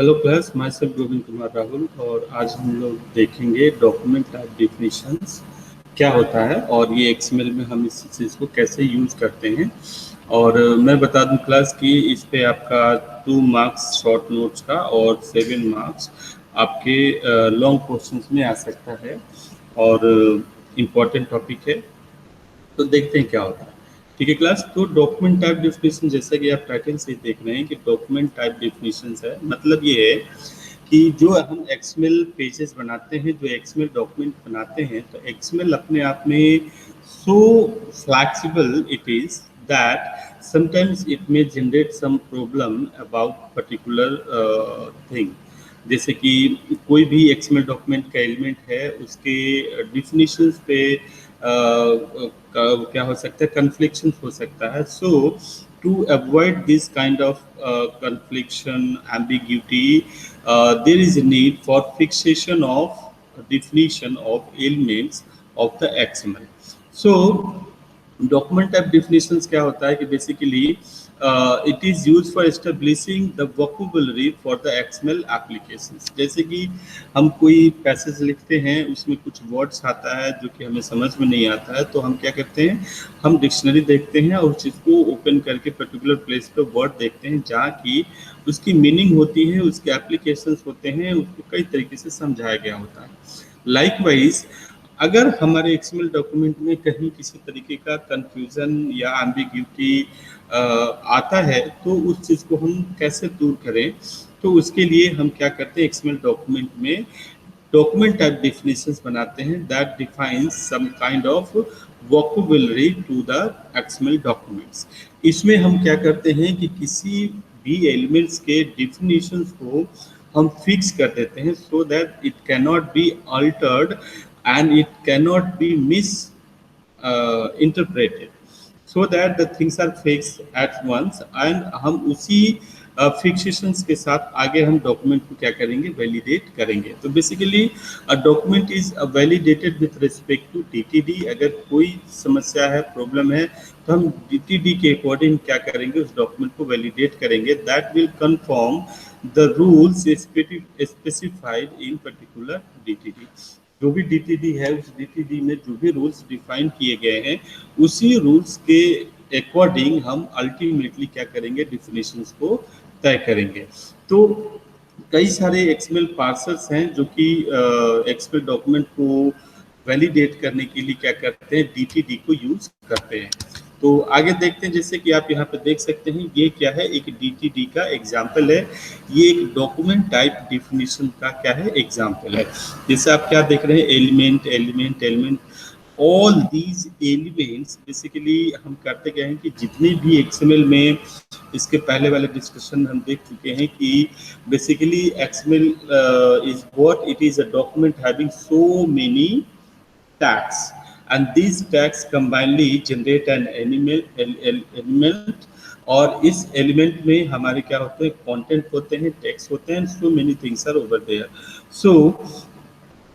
Hello class, my self Govind Kumar Rahul. और आज हम लोग देखेंगे डॉक्यूमेंट टाइप डिफिनीशंस क्या होता है और ये एक्सएमएल में हम इस चीज़ को कैसे यूज़ करते हैं। और मैं बता दूं क्लास कि इस पे आपका 2 मार्क्स शॉर्ट नोट्स का और 7 मार्क्स आपके लॉन्ग क्वेश्चंस में आ सकता है और इम्पॉर्टेंट टॉपिक है। तो देखते हैं क्या होता है। ठीक है क्लास, तो डॉक्यूमेंट टाइप डेफिनेशन जैसा कि आप टाइटल से देख रहे हैं कि डॉक्यूमेंट टाइप डेफिनेशन है, मतलब ये है कि जो हम एक्सएमएल पेजेस बनाते हैं, जो एक्सएमएल डॉक्यूमेंट बनाते हैं, तो एक्सएमएल अपने आप में so flexible it is that sometimes it may generate some problem about particular thing. जैसे कि कोई भी एक्सएमएल डॉक्यूमेंट का एलिमेंट है, उसके डिफिनीशंस पे क्या हो सकता है, कन्फ्लिक्शन हो सकता है। So to avoid this kind of confliction, ambiguity, there is a need for fixation of definition of elements of the XML. So document type definitions क्या होता है कि basically it is use for establishing the vocabulary for the XML applications. जैसे कि हम कोई passage लिखते हैं, उसमें कुछ वर्ड्स आता है जो कि हमें समझ में नहीं आता है, तो हम क्या करते हैं, हम डिक्शनरी देखते हैं और उस चीज़ को ओपन करके पर्टिकुलर प्लेस पे वर्ड देखते हैं जहाँ की उसकी मीनिंग होती है, उसके एप्लीकेशंस होते हैं, उसको कई तरीके से समझाया गया होता है। लाइकवाइज अगर हमारे एक्सएमएल डॉक्यूमेंट में कहीं किसी तरीके का कंफ्यूजन या एम्बिग्यूटी आता है, तो उस चीज़ को हम कैसे दूर करें, तो उसके लिए हम क्या करते हैं, एक्सएमएल डॉक्यूमेंट में डॉक्यूमेंट टाइप डेफिनेशंस बनाते हैं that defines some kind of vocabulary to the XML documents. इसमें हम क्या करते हैं कि किसी भी एलिमेंट्स के डिफिनेशंस को हम फिक्स कर देते हैं so that it can not be altered and it cannot be misinterpreted, so that the things are fixed at once and हम उसी फिक्सेशंस के साथ आगे हम डॉक्यूमेंट को क्या करेंगे, वैलिडेट करेंगे। तो basically a document is validated with respect to DTD. अगर कोई समस्या है, प्रॉब्लम है, तो हम डीटीडी के अकॉर्डिंग क्या करेंगे, उस डॉक्यूमेंट को वैलिडेट करेंगे। That will confirm the rules specified in particular DTD. जो भी डीटीडी है, उस डीटीडी में जो भी रूल्स डिफाइन किए गए हैं, उसी रूल्स के अकॉर्डिंग हम अल्टीमेटली क्या करेंगे, डिफिनेशंस को तय करेंगे। तो कई सारे एक्सएमएल पार्सर्स हैं जो कि एक्सएमएल डॉक्यूमेंट को वैलिडेट करने के लिए क्या करते हैं, डीटीडी को यूज करते हैं। तो आगे देखते हैं, जैसे कि आप यहाँ पे देख सकते हैं, ये क्या है, एक डीटीडी का एग्जाम्पल है। ये एक डॉक्यूमेंट टाइप डिफिनीशन का क्या है, एग्जाम्पल है। जैसे आप क्या देख रहे हैं, element element element, all these elements basically हम करते क्या हैं कि जितने भी एक्सएमएल में, इसके पहले वाले डिस्कशन हम देख चुके हैं कि basically XML is what it is, a document having so many tags, and these tags combinedly generate an element, और इस एलिमेंट में हमारे क्या होते हैं, कंटेंट होते हैं, टेक्स्ट होते हैं, so many things are over there. So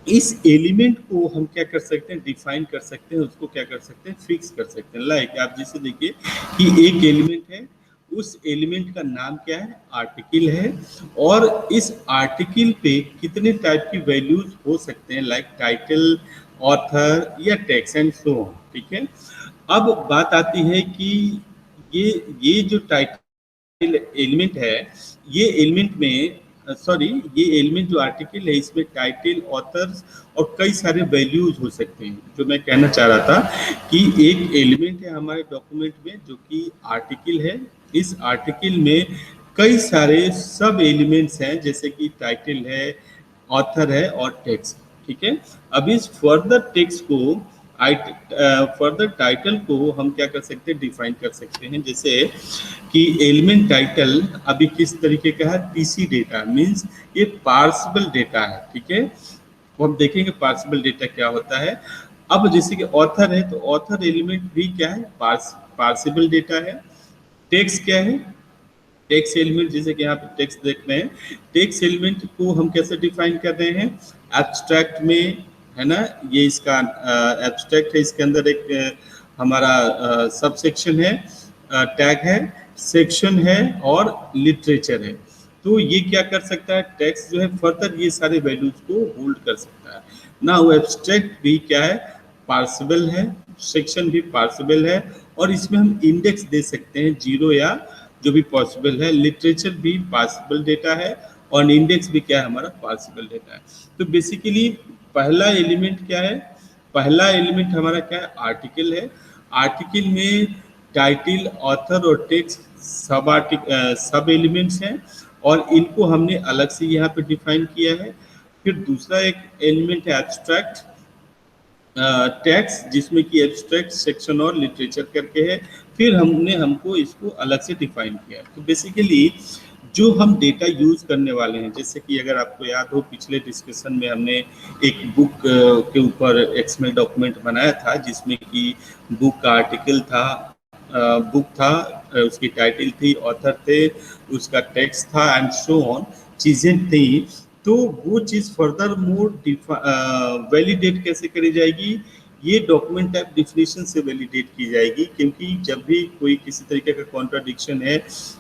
इस एलिमेंट को हम क्या कर सकते हैं, डिफाइन कर सकते हैं, उसको क्या कर सकते हैं, फिक्स कर सकते हैं। लाइक आप जैसे देखिए कि एक एलिमेंट है, उस एलिमेंट का नाम क्या है, आर्टिकल है, और इस आर्टिकल पे कितने टाइप की वैल्यूज हो सकते हैं, लाइक टाइटल, ऑथर या टेक्स्ट एंड सो ऑन। ठीक है, अब बात आती है कि ये जो टाइटल एलिमेंट है, ये एलिमेंट में सॉरी, ये एलिमेंट जो आर्टिकल है, इसमें टाइटल, ऑथर्स और कई सारे वैल्यूज हो सकते हैं। जो मैं कहना चाह रहा था कि एक एलिमेंट है हमारे डॉक्यूमेंट में जो कि आर्टिकल है, इस आर्टिकल में कई सारे सब एलिमेंट्स हैं, जैसे कि टाइटल है, ऑथर है और टेक्स्ट। ठीक है, अब इस फर्दर टेक्स्ट को, फर्दर टाइटल को हम क्या कर सकते हैं, डिफाइन कर सकते हैं। जैसे कि एलिमेंट टाइटल अभी किस तरीके का है, पीसी डेटा, मींस ये पार्सिबल डेटा है। ठीक है, तो हम देखेंगे पार्सिबल डेटा क्या होता है। अब जैसे कि ऑथर है, तो ऑथर एलिमेंट भी क्या है, पार्सिबल डेटा है। टेक्स्ट क्या है, टेक्स्ट एलिमेंट, जैसे कि यहाँ पे टेक्स्ट देख रहे हैं, टेक्स्ट एलिमेंट को हम कैसे डिफाइन कर रहे हैं, एब्स्ट्रैक्ट में, है ना, ये इसका एब्स्ट्रैक्ट है, इसके अंदर एक हमारा सब सेक्शन है, टैग है, सेक्शन है और लिटरेचर है। तो ये क्या कर सकता है, टेक्स्ट जो है फर्दर ये सारे वैल्यूज को होल्ड कर सकता है ना। वो एब्स्ट्रैक्ट भी क्या है, पार्सिबल है, सेक्शन भी पार्सिबल है, और इसमें हम इंडेक्स दे सकते हैं जीरो या जो भी पॉसिबल है। लिटरेचर भी पार्सिबल डेटा है और इंडेक्स भी क्या है हमारा पार्सिबल डेटा है। तो बेसिकली पहला एलिमेंट क्या है, पहला एलिमेंट हमारा क्या है, आर्टिकल है। आर्टिकल में टाइटल, ऑथर और टेक्स्ट सब एलिमेंट्स हैं और इनको हमने अलग से यहाँ पे डिफाइन किया है। फिर दूसरा एक एलिमेंट है एब्स्ट्रैक्ट टेक्स्ट, जिसमें कि एब्स्ट्रैक्ट, सेक्शन और लिटरेचर करके है। फिर हमको इसको अलग से डिफाइन किया है। तो बेसिकली जो हम डेटा यूज करने वाले हैं, जैसे कि अगर आपको याद हो पिछले डिस्कशन में हमने एक बुक के ऊपर एक्सएमएल डॉक्यूमेंट बनाया था, जिसमें कि बुक का आर्टिकल था, बुक था, उसकी टाइटल थी, ऑथर थे, उसका टेक्स्ट था एंड सो ऑन, चीज़ें थी। तो वो चीज़ फर्दर मोर वैलिडेट कैसे करी जाएगी, ये डॉक्यूमेंट टाइप डिफिनेशन से वैलिडेट की जाएगी। क्योंकि जब भी कोई किसी तरीके का कॉन्ट्राडिक्शन है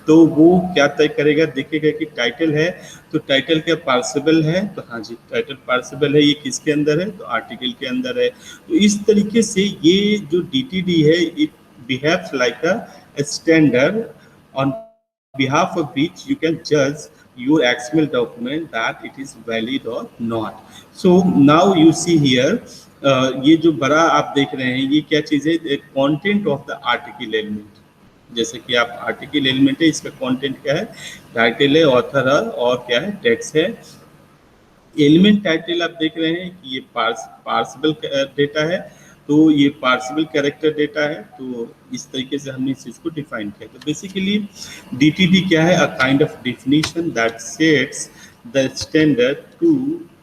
तो वो क्या तय करेगा, देखेगा कि टाइटल है तो टाइटल क्या पार्सिबल है, तो हाँ जी टाइटल पार्सिबल है, ये किसके अंदर है, तो आर्टिकल के अंदर है। तो इस तरीके से ये जो डीटीडी है, it behaves like a standard on behalf of which you can judge your XML document that it is valid or not. So now you see here, ये जो बड़ा आप देख रहे हैं ये क्या चीज़ है, content of the article element. जैसे कि आप आर्टिकल एलिमेंट है, इसका कंटेंट क्या है, टाइटल है, ऑथर है और क्या है, टेक्स्ट है। एलिमेंट टाइटल आप देख रहे हैं कि ये पार्सिबल डेटा है, तो ये पार्सिबल कैरेक्टर डेटा है। तो इस तरीके से हमने इस चीज़ को डिफाइन किया। तो बेसिकली डीटीडी क्या है, a kind of definition that sets the standard to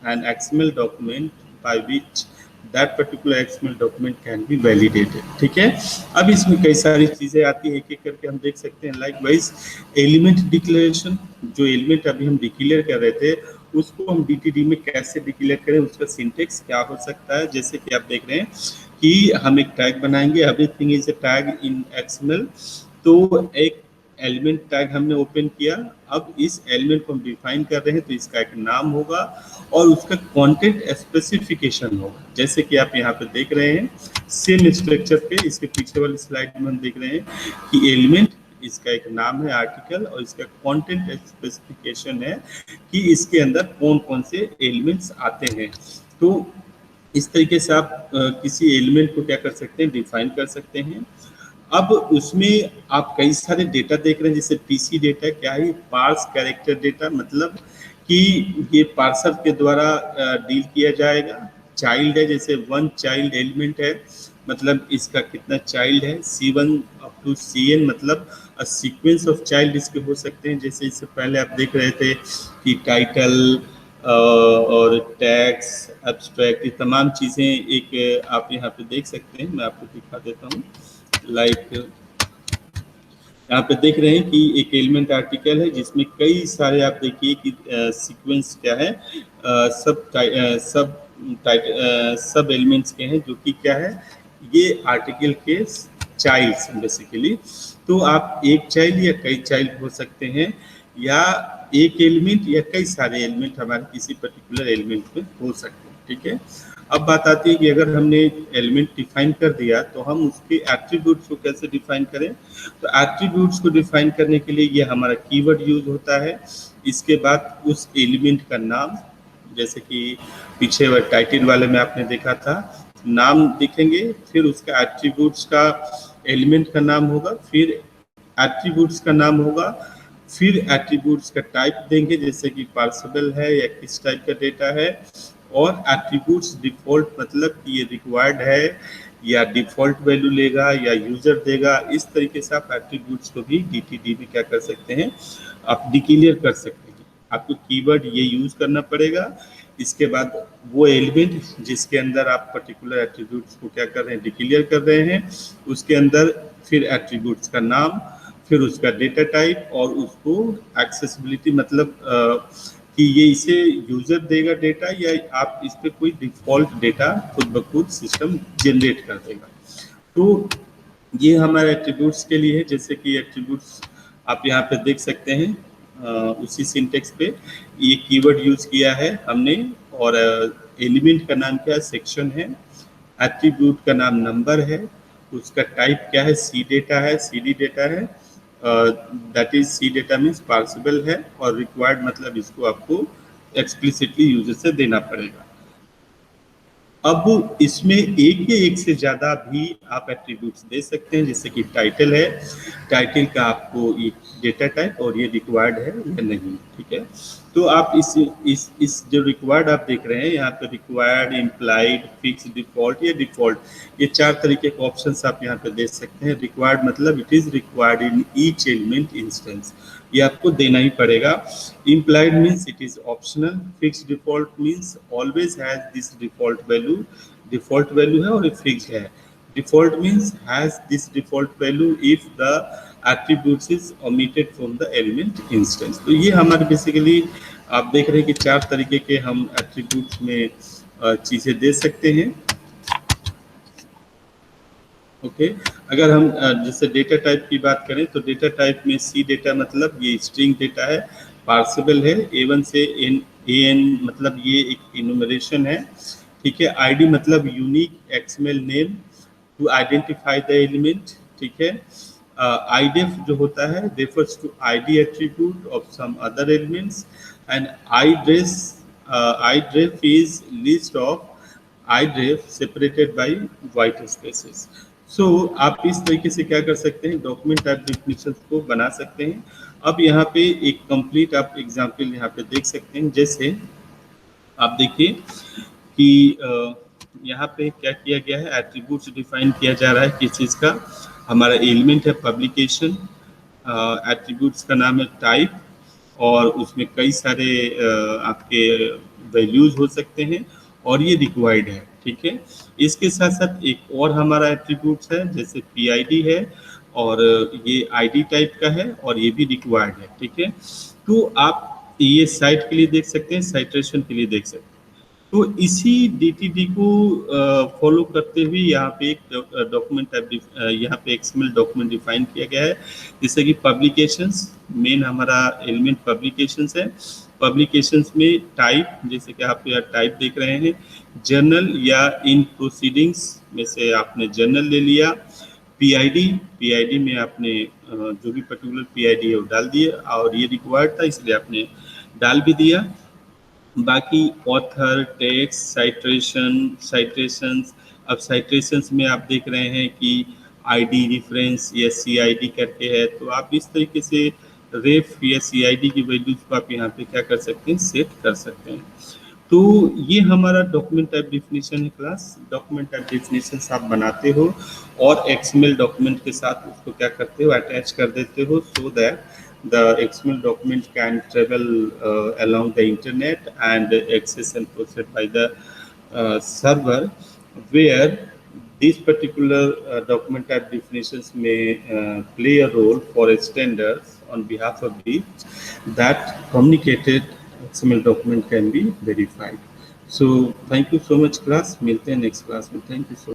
an XML document by which that particular XML document can be validated. ठीक है, अब इसमें कई सारी चीज़ें आती है, एक एक करके हम देख सकते हैं। लाइक वाइज एलिमेंट डिक्लेरेशन, जो एलिमेंट अभी हम डिक्लेयर कर रहे थे उसको हम डीटीडी में कैसे डिक्लेयर करें, उसका सिंटेक्स क्या हो सकता है। जैसे कि आप देख रहे हैं कि हम एक टैग बनाएंगे, everything is a tag in XML. तो एक एलिमेंट टैग हमने ओपन किया, अब इस एलिमेंट को हम डिफाइन कर रहे हैं, तो इसका एक नाम होगा और उसका कंटेंट स्पेसिफिकेशन होगा। जैसे कि आप यहाँ पे देख रहे हैं सेम स्ट्रक्चर पे, इसके पीछे वाली स्लाइड में हम देख रहे हैं कि एलिमेंट, इसका एक नाम है आर्टिकल और इसका कंटेंट स्पेसिफिकेशन है कि इसके अंदर कौन कौन से एलिमेंट्स आते हैं। तो इस तरीके से आप किसी एलिमेंट को क्या कर सकते हैं, डिफाइन कर सकते हैं। अब उसमें आप कई सारे डेटा देख रहे हैं, जैसे पीसी डेटा क्या है, पार्स कैरेक्टर डेटा, मतलब कि ये पार्सर के द्वारा डील किया जाएगा। चाइल्ड है, जैसे वन चाइल्ड एलिमेंट है, मतलब इसका कितना चाइल्ड है, C1 अप टू CN, मतलब सीक्वेंस ऑफ चाइल्ड इसके हो सकते हैं। जैसे इससे पहले आप देख रहे थे कि टाइटल और टैग्स, एब्स्ट्रैक्ट, ये तमाम चीज़ें एक आप यहाँ पे देख सकते हैं। मैं आपको दिखा देता हूँ। लाइक यहाँ पे देख रहे हैं कि एक एलिमेंट आर्टिकल है जिसमें कई सारे, आप देखिए कि सीक्वेंस क्या है, सब एलिमेंट्स के हैं, जो कि क्या है, ये आर्टिकल के चाइल्ड्स बेसिकली। तो आप एक चाइल्ड या कई चाइल्ड हो सकते हैं, या एक एलिमेंट या कई सारे एलिमेंट हमारे किसी पर्टिकुलर एलिमेंट में हो सकते हैं। ठीक है, अब बात आती है कि अगर हमने एलिमेंट डिफाइन कर दिया तो हम उसके एट्रीब्यूट्स को कैसे डिफाइन करें। तो एट्रीब्यूट्स को डिफाइन करने के लिए ये हमारा कीवर्ड यूज होता है। इसके बाद उस एलिमेंट का नाम, जैसे कि पीछे टाइटल वाले में आपने देखा था, नाम दिखेंगे, फिर उसका एट्रीब्यूट्स का, एलिमेंट का नाम होगा, फिर एट्रीब्यूट्स का नाम होगा, फिर एट्रीब्यूट्स का टाइप देंगे, जैसे कि पार्सिबल है या किस टाइप का डेटा है, और एट्रीब्यूट्स डिफॉल्ट, मतलब कि ये रिक्वायर्ड है या डिफॉल्ट वैल्यू लेगा या यूजर देगा। इस तरीके से आप एट्रीब्यूट्स को भी डीटीडी में क्या कर सकते हैं, आप डिक्लेयर कर सकते हैं। आपको कीवर्ड ये यूज करना पड़ेगा। इसके बाद वो एलिमेंट जिसके अंदर आप पर्टिकुलर एट्रीब्यूट्स को क्या कर रहे हैं, डिक्लेयर कर रहे हैं, उसके अंदर फिर एट्रीब्यूट्स का नाम, फिर उसका डेटा टाइप और उसको एक्सेसिबिलिटी, मतलब कि ये इसे यूजर देगा डेटा या आप इस पे कोई डिफॉल्ट डेटा खुद ब खुद सिस्टम जनरेट कर देगा। तो ये हमारे एट्रीब्यूट्स के लिए है। जैसे कि एट्रीब्यूट्स आप यहाँ पे देख सकते हैं, उसी सिंटेक्स पे ये कीवर्ड यूज किया है हमने, और एलिमेंट का नाम क्या है, सेक्शन है, एट्रीब्यूट का नाम नंबर है, उसका टाइप क्या है, सी डेटा है, सीडी डेटा है, that is C data means parsable है, और रिक्वायर्ड मतलब इसको आपको एक्सप्लिसिटली यूजर से देना पड़ेगा। अब इसमें एक या एक से ज़्यादा भी आप एट्रीब्यूट्स दे सकते हैं, जैसे कि टाइटल है, टाइटल का आपको ये डेटा टाइप और ये रिक्वायर्ड है या नहीं, ठीक है। तो आप इस जो रिक्वायर्ड आप देख रहे हैं यहाँ पे, रिक्वायर्ड, इम्प्लाइड, फिक्स, डिफॉल्ट, ये डिफॉल्ट, ये 4 तरीके के ऑप्शंस आप यहाँ पे दे सकते हैं। रिक्वायर्ड मतलब it is required in each element instance, ये आपको देना ही पड़ेगा। Implied means it is optional, fix default means always has this default value है और ये फिक्स्ड है। Default means has this default value if the attributes is omitted from the element instance। तो ये हमारे बेसिकली आप देख रहे हैं कि 4 तरीके के हम एट्रीब्यूट्स में चीजें दे सकते हैं। ओके अगर हम जैसे डेटा टाइप की बात करें तो डेटा टाइप में सी डेटा मतलब ये स्ट्रिंग डेटा है, पार्सिबल है, A1 से AN मतलब ये एक इनुमरेशन है, ठीक है। आईडी मतलब unique XML name to identify the element, ठीक है। आईडेफ जो होता है refers to ID attribute of some other elements, and IDREF is list of IDREF separated by white spaces. So आप इस तरीके से क्या कर सकते हैं, डॉक्यूमेंट टाइप डेफिनेशन को बना सकते हैं। अब यहाँ पे एक कंप्लीट आप एग्जांपल यहाँ पे देख सकते हैं। जैसे आप देखिए कि यहाँ पे क्या किया गया है, एट्रीब्यूट्स डिफाइन किया जा रहा है किस चीज़ का, हमारा एलिमेंट है पब्लिकेशन, एट्रीब्यूट्स का नाम है टाइप, और उसमें कई सारे आपके वैल्यूज हो सकते हैं, और ये रिक्वायर्ड है, ठीक है। इसके साथ साथ एक और हमारा एट्रीब्यूट्स है, जैसे पीआईडी है, और ये आईडी टाइप का है, और ये भी रिक्वायर्ड है, ठीक है। तो आप ये साइट के लिए देख सकते हैं, साइट्रेशन के लिए देख सकते हैं। तो इसी डीटीडी को फॉलो करते हुए यहाँ पे एक डॉक्यूमेंट टाइप यहाँ पे एक्सएमएल डॉक्यूमेंट डिफाइन किया गया है, जैसे कि पब्लिकेशंस, मेन हमारा एलिमेंट पब्लिकेशंस है। पब्लिकेशंस में टाइप, जैसे कि आप यहाँ टाइप देख रहे हैं, जर्नल या इन प्रोसीडिंग्स में से आपने जर्नल ले लिया। पीआईडी में आपने जो भी पर्टिकुलर पीआईडी है वो डाल दिया, और ये रिक्वायर्ड था इसलिए आपने डाल भी दिया। बाकी ऑथर, टेक्स्ट, साइट्रेशंस, अब साइट्रेशंस में आप देख रहे हैं कि आईडी रेफरेंस या सीआईडी करके है, तो आप इस तरीके से रेफ या सीआईडी की वैल्यूज को आप यहाँ पे क्या कर सकते हैं, सेट कर सकते हैं। तो ये हमारा डॉक्यूमेंट टाइप डेफिनेशन है क्लास। डॉक्यूमेंट टाइप डेफिनेशन आप बनाते हो और एक्सएमएल डॉक्यूमेंट के साथ उसको क्या करते हो, अटैच कर देते हो, so that the XML document can travel along the internet and access and processed by the server, where these particular document type definitions may play a role for a standards on behalf of which that communicated XML document can be verified. So thank you so much class, मिलते हैं next class में, thank you so